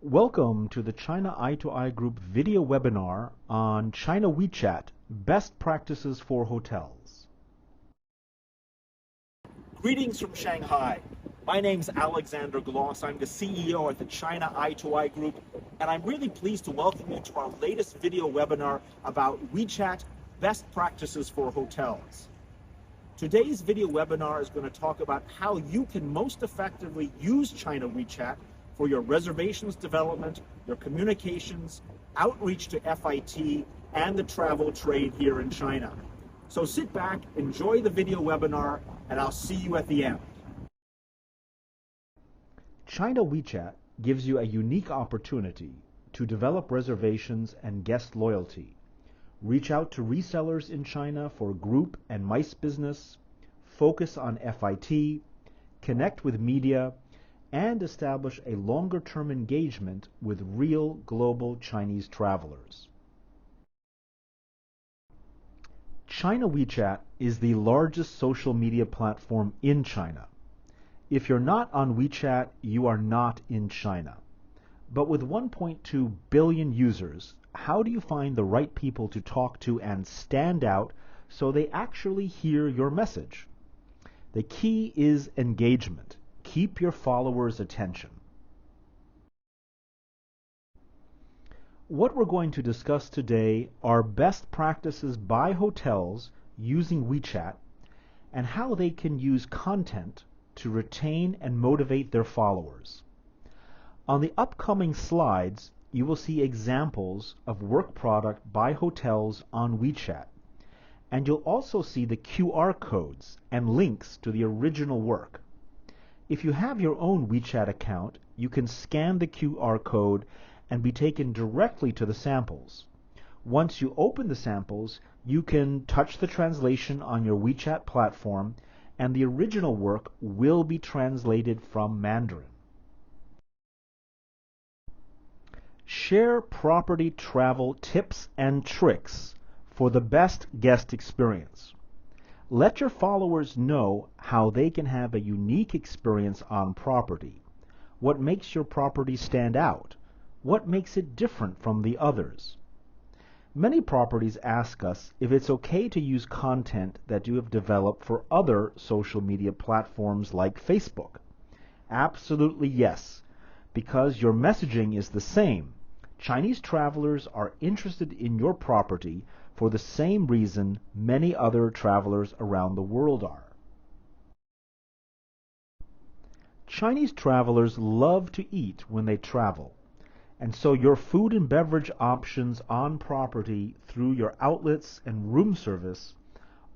Welcome to the China Eye-to-Eye Group video webinar on China WeChat, Best Practices for Hotels. Greetings from Shanghai. My name's Alexander Gloss. I'm the CEO at the China Eye-to-Eye Group, and I'm really pleased to welcome you to our latest video webinar about WeChat, Best Practices for Hotels. Today's video webinar is going to talk about how you can most effectively use China WeChat for your reservations development, your communications, outreach to FIT, and the travel trade here in China. So sit back, enjoy the video webinar, and I'll see you at the end. China WeChat gives you a unique opportunity to develop reservations and guest loyalty. Reach out to resellers in China for group and MICE business, focus on FIT, connect with media, and establish a longer-term engagement with real global Chinese travelers. China WeChat is the largest social media platform in China. If you're not on WeChat, you are not in China. But with 1.2 billion users, how do you find the right people to talk to and stand out so they actually hear your message? The key is engagement. Keep your followers' attention. What we're going to discuss today are best practices by hotels using WeChat and how they can use content to retain and motivate their followers. On the upcoming slides, you will see examples of work product by hotels on WeChat, and you'll also see the QR codes and links to the original work. If you have your own WeChat account, you can scan the QR code and be taken directly to the samples. Once you open the samples, you can touch the translation on your WeChat platform, and the original work will be translated from Mandarin. Share property travel tips and tricks for the best guest experience. Let your followers know how they can have a unique experience on property. What makes your property stand out? What makes it different from the others? Many properties ask us if it's okay to use content that you have developed for other social media platforms like Facebook. Absolutely yes, because your messaging is the same. Chinese travelers are interested in your property for the same reason many other travelers around the world are. Chinese travelers love to eat when they travel, and so your food and beverage options on property through your outlets and room service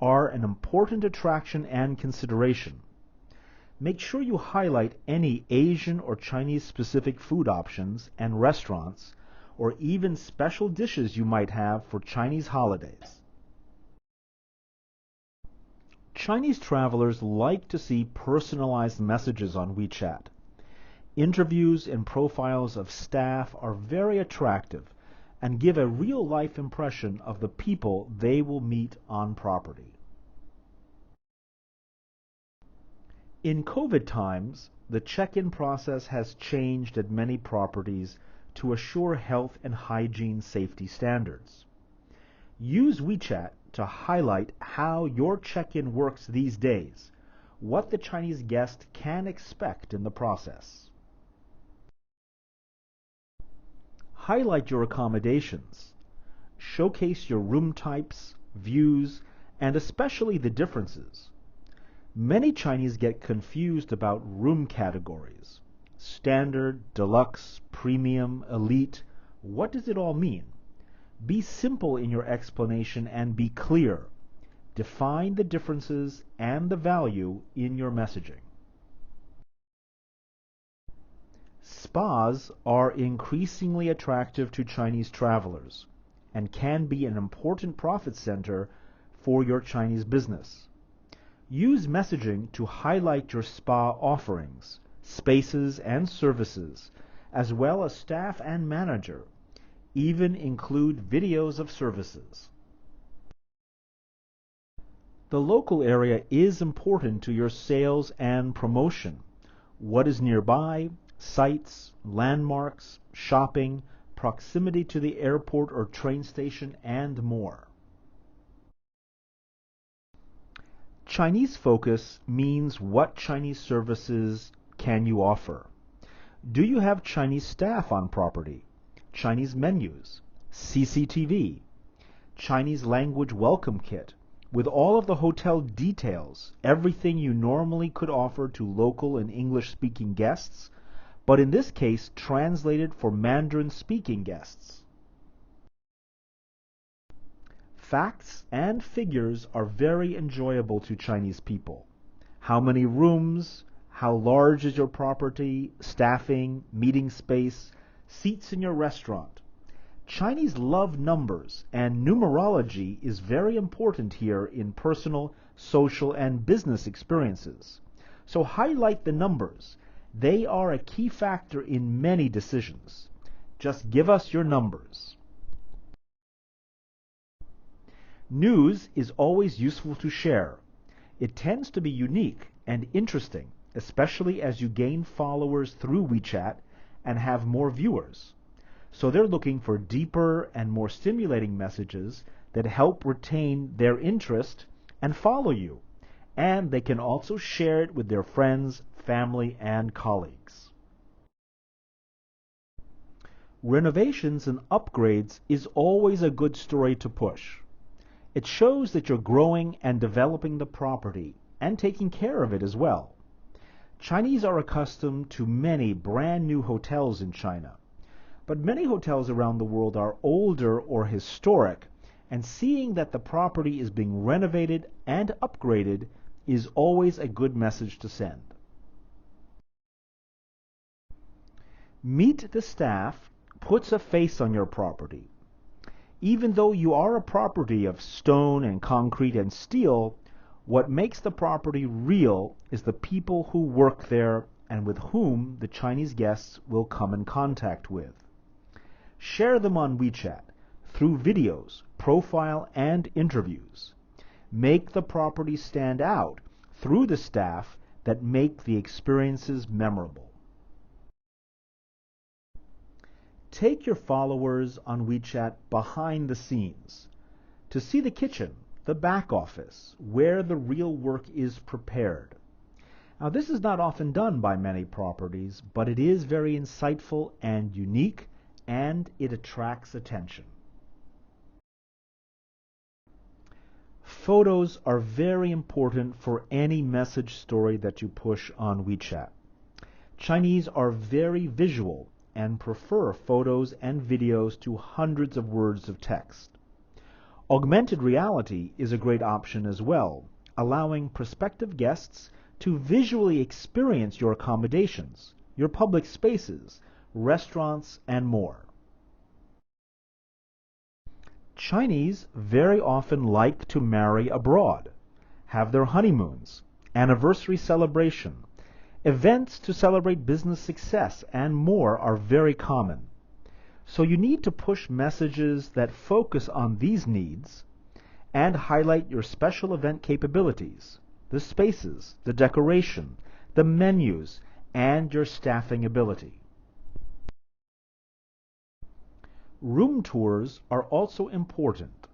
are an important attraction and consideration. Make sure you highlight any Asian or Chinese specific food options and restaurants, or even special dishes you might have for Chinese holidays. Chinese travelers like to see personalized messages on WeChat. Interviews and profiles of staff are very attractive and give a real-life impression of the people they will meet on property. In COVID times, the check-in process has changed at many properties to assure health and hygiene safety standards. Use WeChat to highlight how your check-in works these days, what the Chinese guest can expect in the process. Highlight your accommodations. Showcase your room types, views, and especially the differences. Many Chinese get confused about room categories. Standard, deluxe, premium, elite. What does it all mean? Be simple in your explanation and be clear. Define the differences and the value in your messaging. Spas are increasingly attractive to Chinese travelers and can be an important profit center for your Chinese business. Use messaging to highlight your spa offerings, spaces and services, as well as staff and manager. Even include videos of services. The local area is important to your sales and promotion. What is nearby? sites, landmarks, shopping, proximity to the airport or train station, and more. Chinese focus means what Chinese services can you offer? Do you have Chinese staff on property? Chinese menus? CCTV? Chinese language welcome kit? With all of the hotel details, everything you normally could offer to local and English-speaking guests, but in this case translated for Mandarin-speaking guests. Facts and figures are very enjoyable to Chinese people. How many rooms? How large is your property? Staffing? Meeting space? Seats in your restaurant? Chinese love numbers, and numerology is very important here in personal, social, and business experiences. So highlight the numbers. They are a key factor in many decisions. Just give us your numbers. News is always useful to share. It tends to be unique and interesting, especially as you gain followers through WeChat and have more viewers. So they're looking for deeper and more stimulating messages that help retain their interest and follow you. And they can also share it with their friends, family, and colleagues. Renovations and upgrades is always a good story to push. It shows that you're growing and developing the property and taking care of it as well. Chinese are accustomed to many brand new hotels in China, but many hotels around the world are older or historic, and seeing that the property is being renovated and upgraded is always a good message to send. Meet the staff puts a face on your property. Even though you are a property of stone and concrete and steel, what makes the property real is the people who work there and with whom the Chinese guests will come in contact with. Share them on WeChat through videos, profile, and interviews. Make the property stand out through the staff that make the experiences memorable. Take your followers on WeChat behind the scenes to see the kitchen, the back office, where the real work is prepared. Now, this is not often done by many properties, but it is very insightful and unique, and it attracts attention. Photos are very important for any message story that you push on WeChat. Chinese are very visual and prefer photos and videos to hundreds of words of text. Augmented reality is a great option as well, allowing prospective guests to visually experience your accommodations, your public spaces, restaurants, and more. Chinese very often like to marry abroad, have their honeymoons, anniversary celebration, events to celebrate business success, and more are very common. So you need to push messages that focus on these needs and highlight your special event capabilities, the spaces, the decoration, the menus, and your staffing ability. Room tours are also important,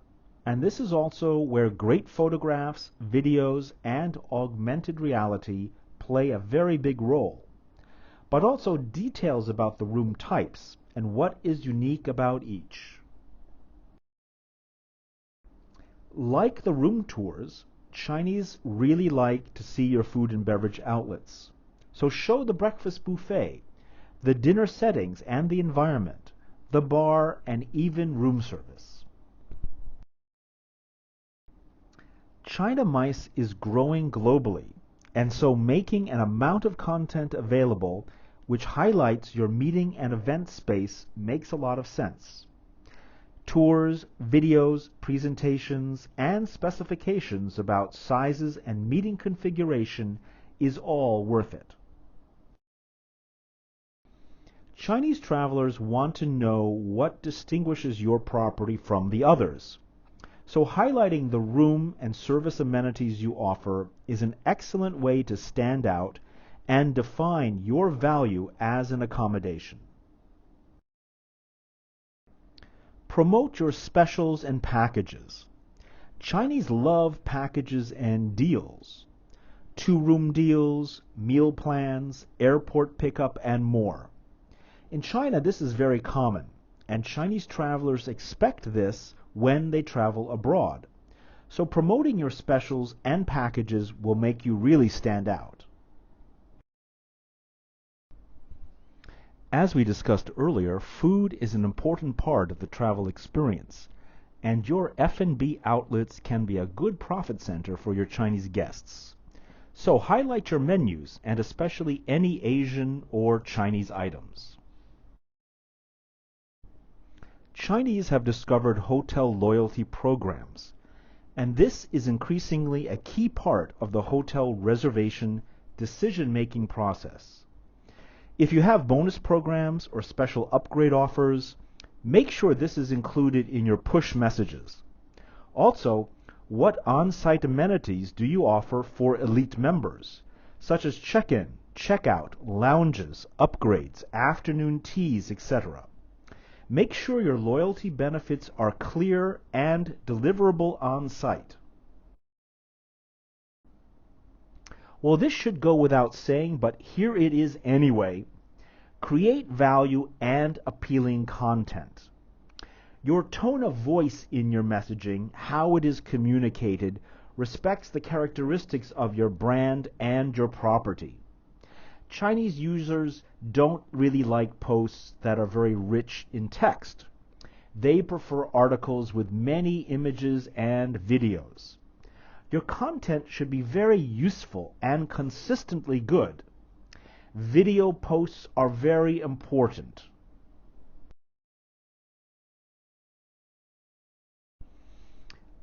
and this is also where great photographs, videos, and augmented reality play a very big role, but also details about the room types and what is unique about each. Like the room tours, Chinese really like to see your food and beverage outlets. So show the breakfast buffet, the dinner settings and the environment, the bar, and even room service. China MICE is growing globally, and so making an amount of content available which highlights your meeting and event space makes a lot of sense. Tours, videos, presentations, and specifications about sizes and meeting configuration is all worth it. Chinese travelers want to know what distinguishes your property from the others. So highlighting the room and service amenities you offer is an excellent way to stand out and define your value as an accommodation. Promote your specials and packages. Chinese love packages and deals. 2-room deals, meal plans, airport pickup, and more. In China, this is very common, and Chinese travelers expect this when they travel abroad. So promoting your specials and packages will make you really stand out. As we discussed earlier, food is an important part of the travel experience, and your F&B outlets can be a good profit center for your Chinese guests. So highlight your menus, and especially any Asian or Chinese items. Chinese have discovered hotel loyalty programs, and this is increasingly a key part of the hotel reservation decision-making process. If you have bonus programs or special upgrade offers, make sure this is included in your push messages. Also, what on-site amenities do you offer for elite members, such as check-in, check-out, lounges, upgrades, afternoon teas, etc.? Make sure your loyalty benefits are clear and deliverable on-site. Well, this should go without saying, but here it is anyway. Create value and appealing content. Your tone of voice in your messaging, how it is communicated, respects the characteristics of your brand and your property. Chinese users don't really like posts that are very rich in text. They prefer articles with many images and videos. Your content should be very useful and consistently good. Video posts are very important.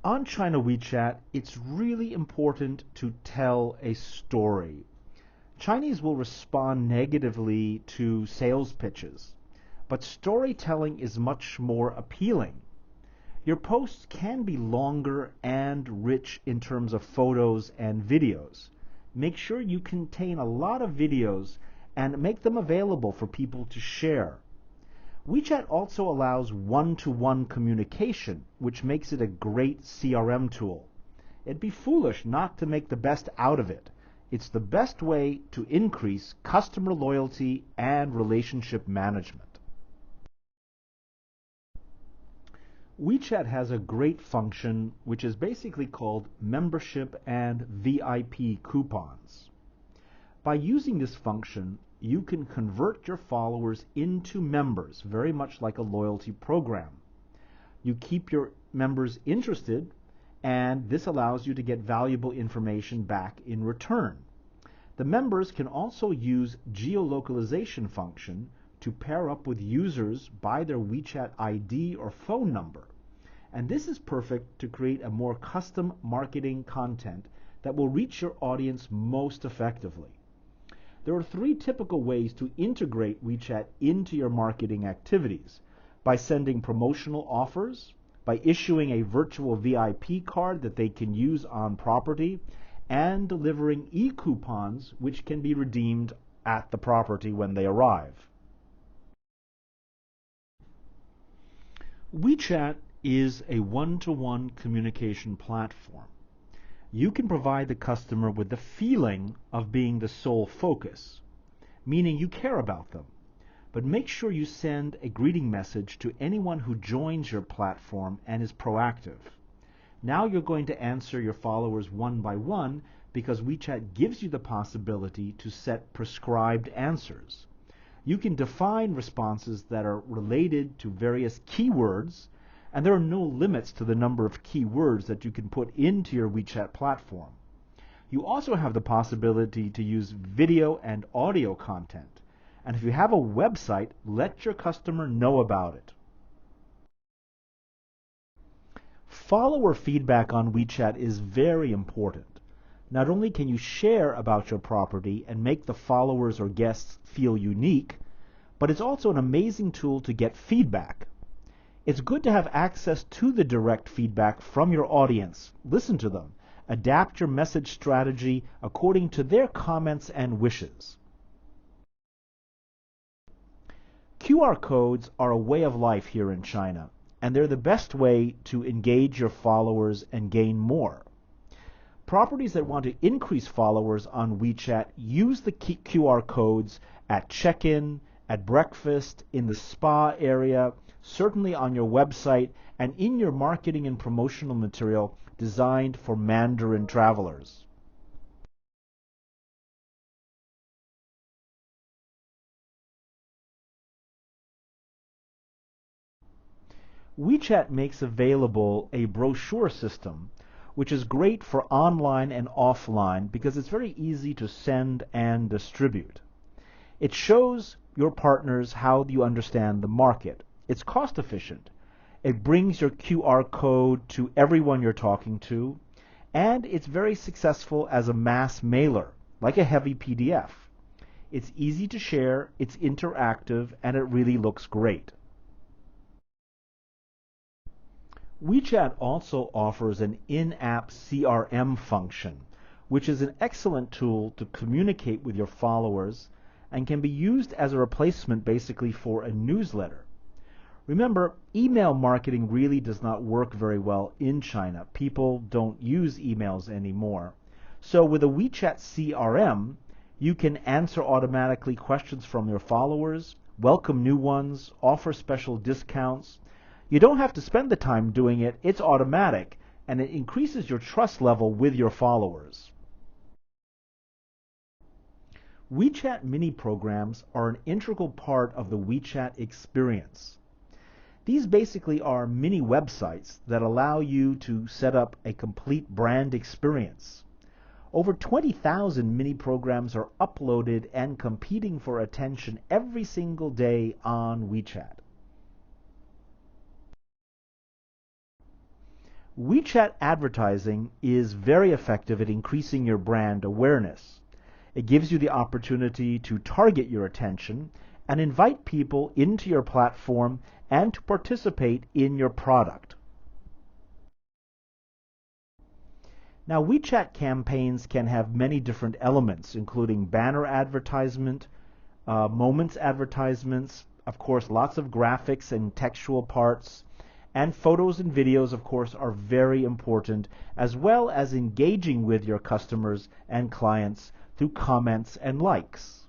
On China WeChat, it's really important to tell a story. Chinese will respond negatively to sales pitches, but storytelling is much more appealing. Your posts can be longer and rich in terms of photos and videos. Make sure you contain a lot of videos and make them available for people to share. WeChat also allows one-to-one communication, which makes it a great CRM tool. It'd be foolish not to make the best out of it. It's the best way to increase customer loyalty and relationship management. WeChat has a great function which is basically called membership and VIP coupons. By using this function, you can convert your followers into members, very much like a loyalty program. You keep your members interested, and this allows you to get valuable information back in return. The members can also use geolocalization function to pair up with users by their WeChat ID or phone number. And this is perfect to create a more custom marketing content that will reach your audience most effectively. There are 3 typical ways to integrate WeChat into your marketing activities: by sending promotional offers, by issuing a virtual VIP card that they can use on property, and delivering e-coupons which can be redeemed at the property when they arrive. WeChat is a one-to-one communication platform. You can provide the customer with the feeling of being the sole focus, meaning you care about them. But make sure you send a greeting message to anyone who joins your platform and is proactive. Now you're going to answer your followers one by one because WeChat gives you the possibility to set prescribed answers. You can define responses that are related to various keywords, and there are no limits to the number of keywords that you can put into your WeChat platform. You also have the possibility to use video and audio content. And if you have a website, let your customer know about it. Follower feedback on WeChat is very important. Not only can you share about your property and make the followers or guests feel unique, but it's also an amazing tool to get feedback. It's good to have access to the direct feedback from your audience. Listen to them Adapt your message strategy according to their comments and wishes. QR codes are a way of life here in China, and they're the best way to engage your followers and gain more. Properties that want to increase followers on WeChat use the QR codes at check-in, at breakfast, in the spa area, certainly on your website, and in your marketing and promotional material designed for Mandarin travelers. WeChat makes available a brochure system, which is great for online and offline because it's very easy to send and distribute. It shows your partners how you understand the market. It's cost efficient. It brings your QR code to everyone you're talking to, and it's very successful as a mass mailer, like a heavy PDF. It's easy to share, it's interactive, and it really looks great. WeChat also offers an in-app CRM function, which is an excellent tool to communicate with your followers and can be used as a replacement basically for a newsletter. Remember, email marketing really does not work very well in China. People don't use emails anymore. So with a WeChat CRM, you can answer automatically questions from your followers, welcome new ones, offer special discounts. You don't have to spend the time doing it. It's automatic, and it increases your trust level with your followers. WeChat mini programs are an integral part of the WeChat experience. These basically are mini websites that allow you to set up a complete brand experience. Over 20,000 mini programs are uploaded and competing for attention every single day on WeChat. WeChat advertising is very effective at increasing your brand awareness. It gives you the opportunity to target your attention and invite people into your platform and to participate in your product. Now, WeChat campaigns can have many different elements, including banner advertisement, moments advertisements, of course, lots of graphics and textual parts, and photos and videos, of course, are very important, as well as engaging with your customers and clients through comments and likes.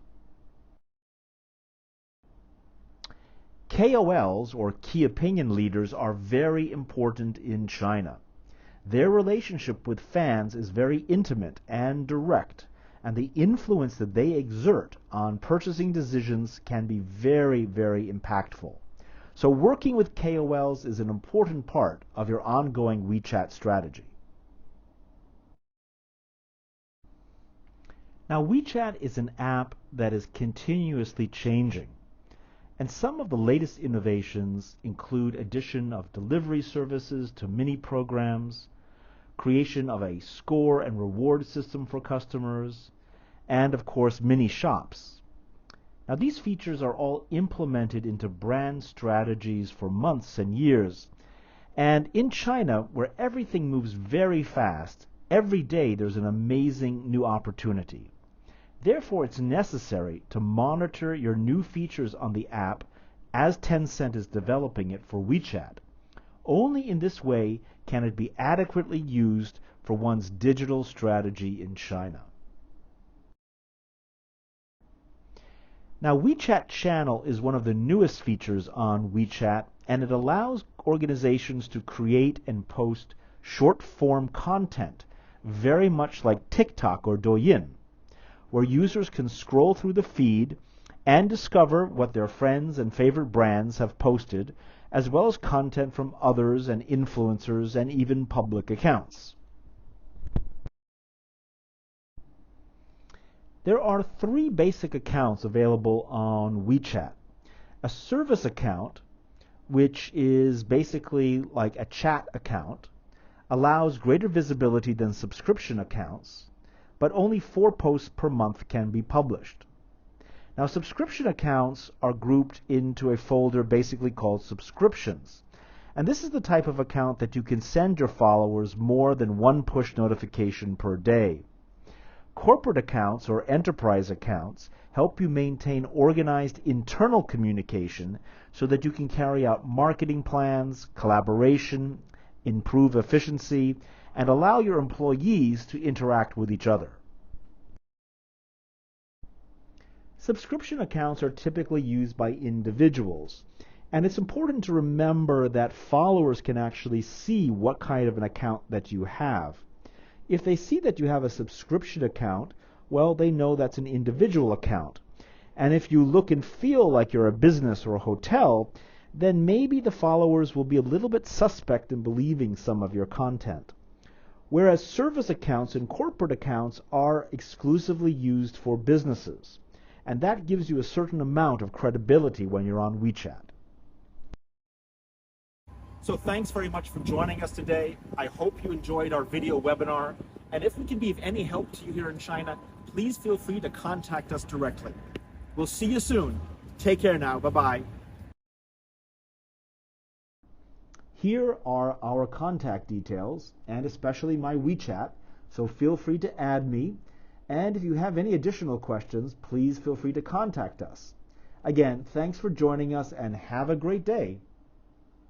KOLs, or key opinion leaders, are very important in China. Their relationship with fans is very intimate and direct, and the influence that they exert on purchasing decisions can be very, very impactful. So working with KOLs is an important part of your ongoing WeChat strategy. Now, WeChat is an app that is continuously changing, and some of the latest innovations include addition of delivery services to mini programs, creation of a score and reward system for customers, and of course mini shops. Now, these features are all implemented into brand strategies for months and years. And in China, where everything moves very fast, every day there's an amazing new opportunity. Therefore, it's necessary to monitor your new features on the app as Tencent is developing it for WeChat. Only in this way can it be adequately used for one's digital strategy in China. Now, WeChat Channel is one of the newest features on WeChat, and it allows organizations to create and post short-form content, very much like TikTok or Douyin, where users can scroll through the feed and discover what their friends and favorite brands have posted, as well as content from others and influencers and even public accounts. There are three basic accounts available on WeChat. A service account, which is basically like a chat account, allows greater visibility than subscription accounts, but only 4 posts per month can be published. Now, subscription accounts are grouped into a folder basically called subscriptions, And this is the type of account that you can send your followers more than one push notification per day. Corporate accounts or enterprise accounts help you maintain organized internal communication so that you can carry out marketing plans, collaboration, improve efficiency, and allow your employees to interact with each other. Subscription accounts are typically used by individuals, and it's important to remember that followers can actually see what kind of an account that you have. If they see that you have a subscription account, well, they know that's an individual account. And if you look and feel like you're a business or a hotel, then maybe the followers will be a little bit suspect in believing some of your content. Whereas service accounts and corporate accounts are exclusively used for businesses, and that gives you a certain amount of credibility when you're on WeChat. So thanks very much for joining us today. I hope you enjoyed our video webinar. And if we can be of any help to you here in China, please feel free to contact us directly. We'll see you soon. Take care now. Bye-bye. Here are our contact details, and especially my WeChat, so feel free to add me. And if you have any additional questions, please feel free to contact us. Again, thanks for joining us and have a great day.